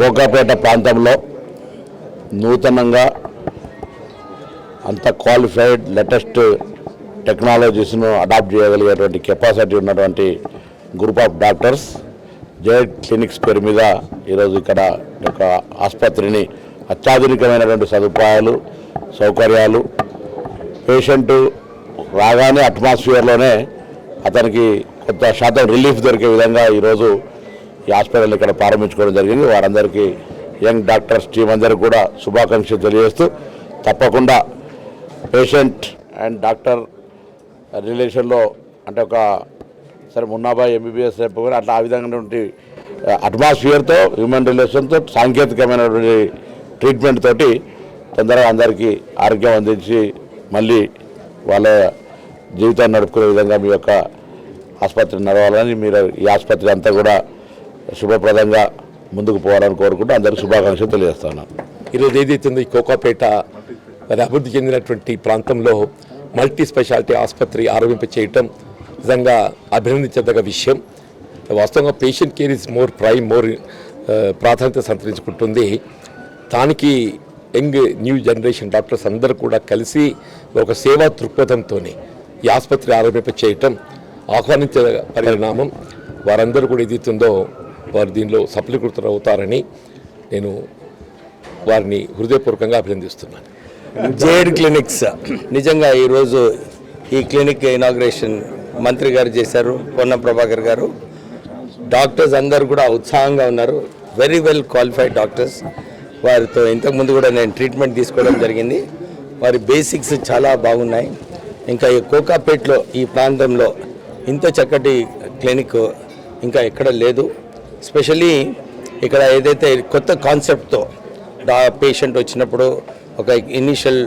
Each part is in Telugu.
కోకాపేట ప్రాంతంలో నూతనంగా అంత క్వాలిఫైడ్ లేటెస్ట్ టెక్నాలజీస్ను అడాప్ట్ చేయగలిగేటువంటి కెపాసిటీ ఉన్నటువంటి గ్రూప్ ఆఫ్ డాక్టర్స్ జైడ్ క్లినిక్స్ పేరు మీద ఈరోజు ఇక్కడ ఒక ఆసుపత్రిని అత్యాధునికమైనటువంటి సదుపాయాలు సౌకర్యాలు పేషెంటు రాగానే అట్మాస్ఫియర్లోనే అతనికి కొంత శాతం రిలీఫ్ దొరికే విధంగా ఈరోజు ఈ హాస్పిటల్ ఇక్కడ ప్రారంభించుకోవడం జరిగింది. వారందరికీ యంగ్ డాక్టర్స్ టీం అందరికీ కూడా శుభాకాంక్షలు తెలియజేస్తూ తప్పకుండా పేషెంట్ అండ్ డాక్టర్ రిలేషన్లో అంటే ఒక సరే మున్నాబాయ్ ఎంబీబీఎస్ కూడా అట్లా ఆ విధంగా అట్మాస్ఫియర్తో హ్యూమన్ రిలేషన్తో సాంకేతికమైనటువంటి ట్రీట్మెంట్ తోటి తొందరగా అందరికీ ఆరోగ్యం అందించి మళ్ళీ వాళ్ళ జీవితాన్ని నడుపుకునే విధంగా మీ యొక్క ఆసుపత్రి నడవాలని మీరు ఈ ఆసుపత్రి అంతా కూడా శుభప్రదంగా ముందుకు పోవాలని కోరుకుంటూ అందరికీ శుభాకాంక్షలు తెలియజేస్తున్నాను. ఈరోజు ఏదైతుందో ఈ కోకాపేట అభివృద్ధి చెందినటువంటి ప్రాంతంలో మల్టీ స్పెషాలిటీ ఆసుపత్రి ఆరంభింప చేయటం నిజంగా అభినందించదగ్గ విషయం. వాస్తవంగా పేషెంట్ కేర్ ఇస్ మోర్ ప్రాధాన్యత సంతరించుకుంటుంది. దానికి యంగ్ న్యూ జనరేషన్ డాక్టర్స్ అందరూ కూడా కలిసి ఒక సేవా దృక్పథంతో ఈ ఆసుపత్రి ఆరంభింప చేయటం ఆహ్వానించే పరిణామం. వారందరూ కూడా ఏదైతుందో వారు దీనిలో సఫలీకృతులు అవుతారని నేను వారిని హృదయపూర్వకంగా అభినందిస్తున్నాను. జేడ్ క్లినిక్స్ నిజంగా ఈరోజు ఈ క్లినిక్ ఇనాగ్రేషన్ మంత్రి గారు చేశారు, పొన్నం ప్రభాకర్ గారు. డాక్టర్స్ అందరూ కూడా ఉత్సాహంగా ఉన్నారు, వెరీ వెల్ క్వాలిఫైడ్ డాక్టర్స్. వారితో ఇంతకుముందు కూడా నేను ట్రీట్మెంట్ తీసుకోవడం జరిగింది. వారి బేసిక్స్ చాలా బాగున్నాయి. ఇంకా ఈ కోకాపేట్లో ఈ ప్రాంతంలో ఇంత చక్కటి క్లినిక్ ఇంకా ఎక్కడ లేదు. స్పెషల్లీ ఇక్కడ ఏదైతే కొత్త కాన్సెప్ట్తో పేషెంట్ వచ్చినప్పుడు ఒక ఇనిషియల్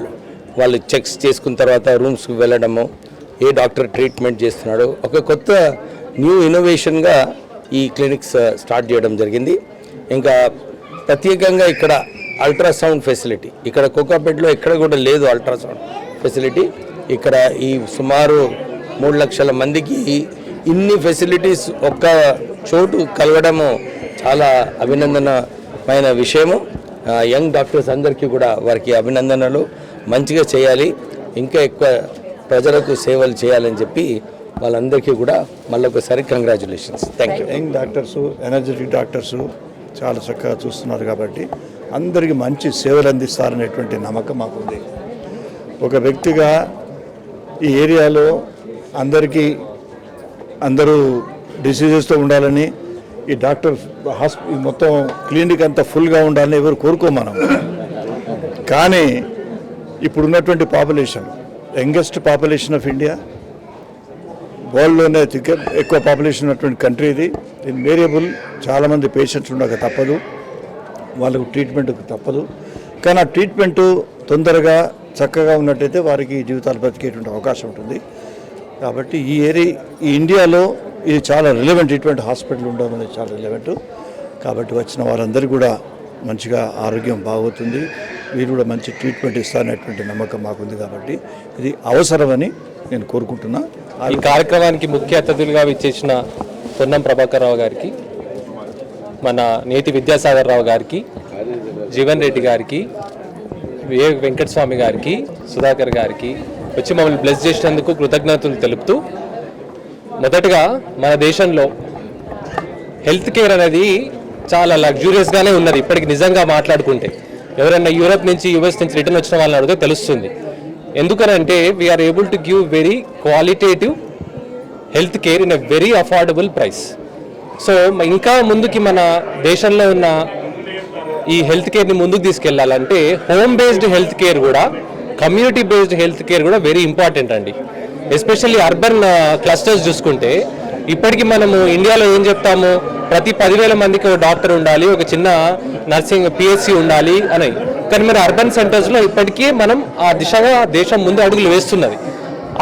వాళ్ళు చెక్స్ చేసుకున్న తర్వాత రూమ్స్కి వెళ్ళడము, ఏ డాక్టర్ ట్రీట్మెంట్ చేస్తున్నాడో ఒక కొత్త న్యూ ఇన్నోవేషన్గా ఈ క్లినిక్స్ స్టార్ట్ చేయడం జరిగింది. ఇంకా ప్రత్యేకంగా ఇక్కడ అల్ట్రాసౌండ్ ఫెసిలిటీ ఇక్కడ కోకాపేటలో ఎక్కడ కూడా లేదు. అల్ట్రాసౌండ్ ఫెసిలిటీ ఇక్కడ ఈ సుమారు 3 లక్షల మందికి ఇన్ని ఫెసిలిటీస్ ఒక్క చోటు కలగడము చాలా అభినందనమైన విషయము. యంగ్ డాక్టర్స్ అందరికీ కూడా వారికి అభినందనలు. మంచిగా చేయాలి, ఇంకా ఎక్కువ ప్రజలకు సేవలు చేయాలని చెప్పి వాళ్ళందరికీ కూడా మళ్ళొకసారి congratulations. Thank you. Young doctors, energetic doctors చాలా చక్కగా చూస్తున్నారు కాబట్టి అందరికీ మంచి సేవలు అందిస్తారనేటువంటి నమ్మకం మాకుంది. ఒక వ్యక్తిగా ఈ ఏరియాలో అందరూ డిసీజెస్తో ఉండాలని ఈ డాక్టర్ మొత్తం క్లినిక్ అంతా ఫుల్గా ఉండాలని ఎవరు కోరుకోం మనం. కానీ ఇప్పుడున్నటువంటి population youngest population of India, వరల్డ్లోనే ఎక్కువ పాపులేషన్ ఉన్నటువంటి కంట్రీ ఇది. దీని వేరియబుల్ చాలామంది పేషెంట్స్ ఉండక తప్పదు, వాళ్ళకు ట్రీట్మెంట్కి తప్పదు. కానీ ఆ ట్రీట్మెంటు తొందరగా చక్కగా ఉన్నట్టయితే వారికి జీవితాలు బతికేటువంటి అవకాశం ఉంటుంది. కాబట్టి ఈ ఇండియాలో ఇది చాలా రిలవెంట్, ఇటువంటి హాస్పిటల్ ఉండడం అనేది చాలా రిలవెంట్. కాబట్టి వచ్చిన వారందరికీ కూడా మంచిగా ఆరోగ్యం బాగుతుంది, వీరు కూడా మంచి ట్రీట్మెంట్ ఇస్తారనేటువంటి నమ్మకం మాకుంది. కాబట్టి ఇది అవసరమని నేను కోరుకుంటున్నా. ఈ కార్యక్రమానికి ముఖ్య అతిథులుగా విచ్చేసిన పొన్నం ప్రభాకర్ రావు గారికి, మన నేతి విద్యాసాగర్ రావు గారికి, జీవన్ రెడ్డి గారికి, వెంకటస్వామి గారికి, సుధాకర్ గారికి వచ్చి మమ్మల్ని బ్లెస్ చేసినందుకు కృతజ్ఞతలు తెలుపుతూ, మొదటగా మన దేశంలో హెల్త్ కేర్ అనేది చాలా లగ్జూరియస్గానే ఉన్నది. ఇప్పటికి నిజంగా మాట్లాడుకుంటే ఎవరైనా యూరోప్ నుంచి యుఎస్ నుంచి రిటర్న్ వచ్చిన వాళ్ళని అడిగితే తెలుస్తుంది. ఎందుకనంటే we are able to give very qualitative health care in a very affordable price. So ఇంకా ముందుకి మన దేశంలో ఉన్న ఈ హెల్త్ కేర్ని ముందుకు తీసుకెళ్లాలంటే హోమ్ బేస్డ్ హెల్త్ కేర్ కూడా, కమ్యూనిటీ బేస్డ్ హెల్త్ కేర్ కూడా వెరీ ఇంపార్టెంట్ అండి. ఎస్పెషల్లీ అర్బన్ క్లస్టర్స్ చూసుకుంటే ఇప్పటికీ మనము ఇండియాలో ఏం చెప్తాము, ప్రతి 10,000 మందికి ఒక డాక్టర్ ఉండాలి, ఒక చిన్న నర్సింగ్ పిహెచ్సి ఉండాలి అని. కానీ మన అర్బన్ సెంటర్స్లో ఇప్పటికీ మనం ఆ దిశగా దేశం ముందు అడుగులు వేస్తున్నది.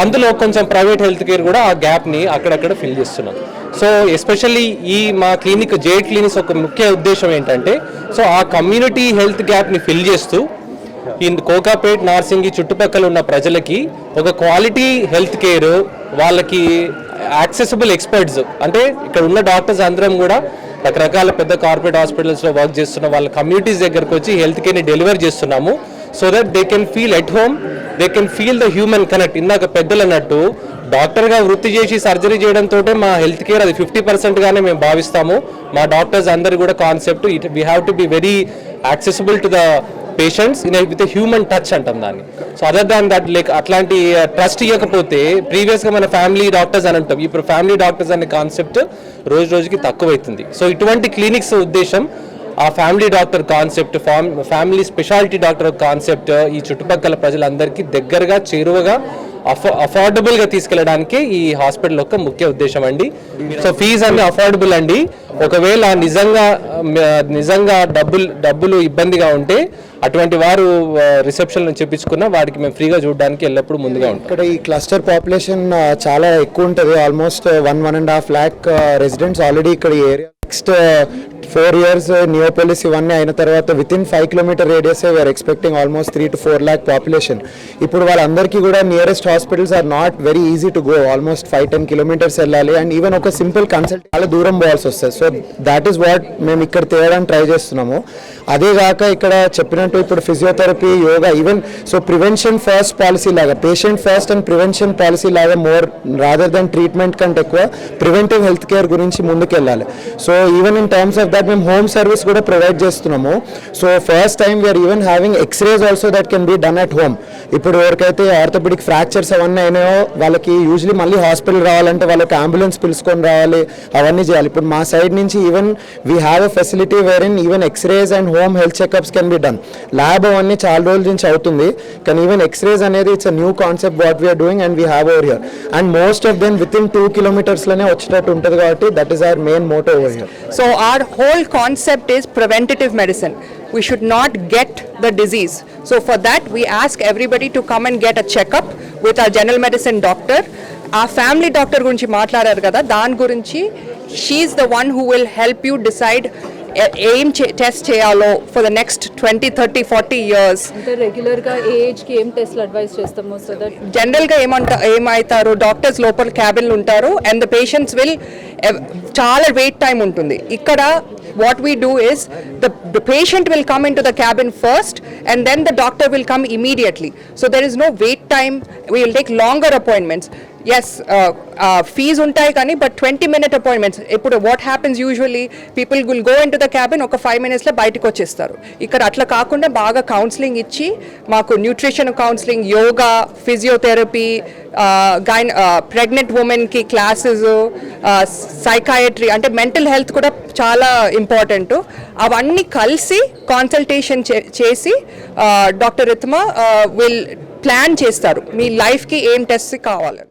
అందులో కొంచెం ప్రైవేట్ హెల్త్ కేర్ కూడా ఆ గ్యాప్ని అక్కడక్కడ ఫిల్ చేస్తున్నాం. సో ఎస్పెషల్లీ ఈ మా క్లినిక్ జేడ్ క్లినిక్స్ ఒక ముఖ్య ఉద్దేశం ఏంటంటే, సో ఆ కమ్యూనిటీ హెల్త్ గ్యాప్ని ఫిల్ చేస్తూ ఈ కోకాపేట్, నార్సింగి చుట్టుపక్కల ఉన్న ప్రజలకి ఒక క్వాలిటీ హెల్త్ కేర్, వాళ్ళకి యాక్సెసిబుల్ ఎక్స్పర్ట్స్, అంటే ఇక్కడ ఉన్న డాక్టర్స్ అందరం కూడా రకరకాల పెద్ద కార్పొరేట్ హాస్పిటల్స్లో వర్క్ చేస్తున్న వాళ్ళ కమ్యూనిటీస్ దగ్గరకు వచ్చి హెల్త్ కేర్ని డెలివర్ చేస్తున్నాము. So that they can feel at home, they can feel the human connect. ఇందాక పెద్దలు అన్నట్టు డాక్టర్గా వృత్తి చేసి సర్జరీ చేయడంతో మా హెల్త్ కేర్ అది 50%గానే మేము భావిస్తాము. మా డాక్టర్స్ అందరు కూడా concept we have to be very accessible to the patients with human touch అంటాం దాన్ని. So other than that like అట్లాంటి ట్రస్ట్ ఇవ్వకపోతే ప్రీవియస్గా మన ఫ్యామిలీ డాక్టర్స్ అని అంటాం, ఇప్పుడు ఫ్యామిలీ డాక్టర్స్ అనే కాన్సెప్ట్ రోజు రోజుకి తక్కువైతుంది. సో ఇటువంటి క్లినిక్స్ ఉద్దేశం ఆ family doctor concept, family speciality doctor concept ఈ చుట్టుపక్కల ప్రజలందరికీ దగ్గరగా చేరువగా అఫోర్డబుల్గా తీసుకెళ్ళడానికి ఈ హాస్పిటల్ యొక్క ముఖ్య ఉద్దేశం అండి. సో ఫీజు అన్ని అఫోర్డబుల్ అండి. ఒకవేళ నిజంగా డబ్బులు ఇబ్బందిగా ఉంటే అటువంటి వారు రిసెప్షన్లో చెప్పించుకున్న వాడికి మేము ఫ్రీగా చూడడానికి ఎల్లప్పుడూ ముందుగా ఉంటాం. ఇక్కడ ఈ క్లస్టర్ పాపులేషన్ చాలా ఎక్కువ ఉంటుంది. ఆల్మోస్ట్ 1.5 lakh రెసిడెంట్స్ ఆల్రెడీ ఇక్కడ ఈ ఏరియా. నెక్స్ట్ 4 years నియోపోలిస్ ఇవన్నీ అయిన తర్వాత within 5 kilometer radius we are expecting almost 3 to 4 lakh population. ఇప్పుడు వాళ్ళందరికీ కూడా nearest hospitals are not very easy to go. Almost 5-10 kilometers వెళ్ళాలి. అండ్ ఈవెన్ ఒక సింపుల్ కన్సల్ట్ చాలా దూరం పోవాల్సి వస్తుంది. సో దాట్ ఈస్ వాట్ మేము ఇక్కడ తేయడానికి ట్రై చేస్తున్నాము. అదేగాక ఇక్కడ చెప్పినట్టు ఇప్పుడు physiotherapy, yoga, even so prevention first policy లాగా, patient first and prevention policy లాగా మోర్ రాదర్ దెన్ ట్రీట్మెంట్ కంటే ఎక్కువ ప్రివెంటివ్ హెల్త్ కేర్ గురించి ముందుకెళ్ళాలి. So even in terms of that మేము హోమ్ సర్వీస్ కూడా ప్రొవైడ్ చేస్తున్నాము. So first time we are even having x-rays also that can be done at home. ఇప్పుడు ఎవరికైతే ఆర్థోపెడిక్ ఫ్రాక్చర్స్ అవన్నీ అయినాయో వాళ్ళకి యూజువలీ మళ్ళీ హాస్పిటల్ రావాలంటే వాళ్ళకి అంబులెన్స్ పిలుచుకొని రావాలి, అవన్నీ చేయాలి. ఇప్పుడు మా సైడ్ నుంచి even we have a facility wherein even x-rays and home health checkups can be done. Lab అవన్నీ చాలా రోజుల నుంచి అవుతుంది, కానీ ఈవెన్ ఎక్స్రేస్ అనేది it's a new concept what we are doing and we have over here. And most of them within 2 kilometers లోనే వచ్చేటట్టు ఉంటుంది కాబట్టి that is our main motto over here. So our whole concept is preventative medicine. We should not get the disease. So for that we ask everybody to come and get a checkup with our general medicine doctor. Our family doctor gurinchi maatlaడారు కదా, దాని గురించి she is the one who will help you decide ఏం టెస్ట్ చేయాలో ఫర్ ద నెక్స్ట్ 20, 30, 40 years. అంటే రెగ్యులర్గా ఏ ఏజ్కి ఏం టెస్ట్లు అడ్వైస్ చేస్తాము? సో దట్ జనరల్గా ఏమవుతారు, డాక్టర్స్ లోపల క్యాబిన్లు ఉంటారు అండ్ ద పేషెంట్స్ విల్ చాలా వెయిట్ టైం ఉంటుంది. ఇక్కడ what we do is the patient will come into the cabin first and then the doctor will come immediately. So there is no wait time. We will take longer appointments. Yes, fees untai kani, but 20-minute appointments. Ippudu what happens usually, people will go into the cabin oka 5 minutes lo bayitiki vachestaru. Ikkada atla kaakunda baga counseling ichi maaku nutrition counseling, yoga, physiotherapy, pregnant women ki classes, psychiatry ante mental health kuda చాలా ఇంపార్టెంట్. అవన్నీ కలిసి కన్సల్టేషన్ చేసి డాక్టర్ రితమా విల్ ప్లాన్ చేస్తారు మీ లైఫ్కి ఏం టెస్ట్ కావాలి.